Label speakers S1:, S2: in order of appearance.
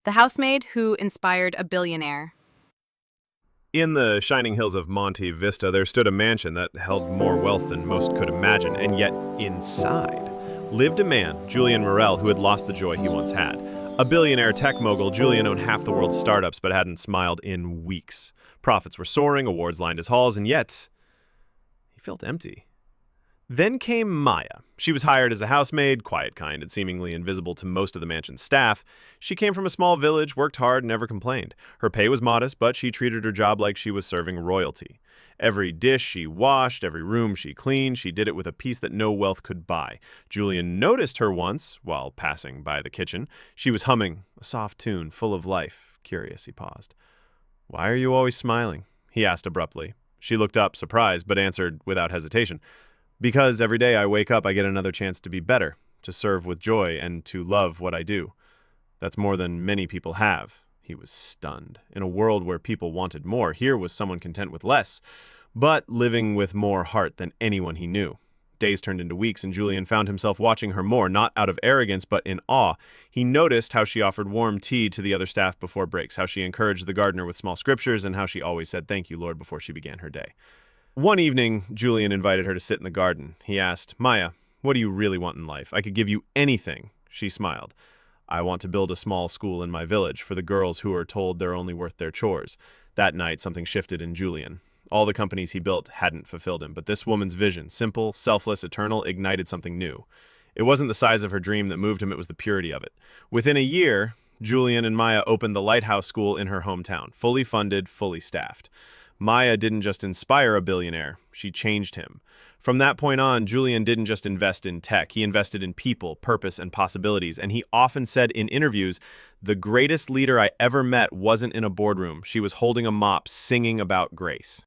S1: The housemaid who inspired a billionaire.
S2: In the shining hills of Monte Vista, there stood a mansion that held more wealth than most could imagine, and yet inside lived a man, Julian Morel, who had lost the joy he once had. A billionaire tech mogul, Julian owned half the world's startups but hadn't smiled in weeks. Profits were soaring, awards lined his halls, and yet he felt empty. Then came Maya. She was hired as a housemaid, quiet kind and seemingly invisible to most of the mansion's staff. She came from a small village, worked hard, and never complained. Her pay was modest, but she treated her job like she was serving royalty. Every dish she washed, every room she cleaned, she did it with a peace that no wealth could buy. Julian noticed her once, while passing by the kitchen. She was humming a soft tune, full of life. Curious, he paused. "Why are you always smiling?" he asked abruptly. She looked up, surprised, but answered without hesitation. "Because every day I wake up, I get another chance to be better, to serve with joy, and to love what I do. That's more than many people have." He was stunned. In a world where people wanted more, here was someone content with less, but living with more heart than anyone he knew. Days turned into weeks, and Julian found himself watching her more, not out of arrogance, but in awe. He noticed how she offered warm tea to the other staff before breaks, how she encouraged the gardener with small scriptures, and how she always said, "Thank you, Lord," before she began her day. One evening, Julian invited her to sit in the garden. He asked, "Maya, what do you really want in life? I could give you anything." She smiled. "I want to build a small school in my village for the girls who are told they're only worth their chores." That night, something shifted in Julian. All the companies he built hadn't fulfilled him, but this woman's vision, simple, selfless, eternal, ignited something new. It wasn't the size of her dream that moved him, it was the purity of it. Within a year, Julian and Maya opened the Lighthouse School in her hometown, fully funded, fully staffed. Maya didn't just inspire a billionaire, she changed him. From that point on, Julian didn't just invest in tech, he invested in people, purpose, and possibilities. And he often said in interviews, "The greatest leader I ever met wasn't in a boardroom. She was holding a mop, singing about grace."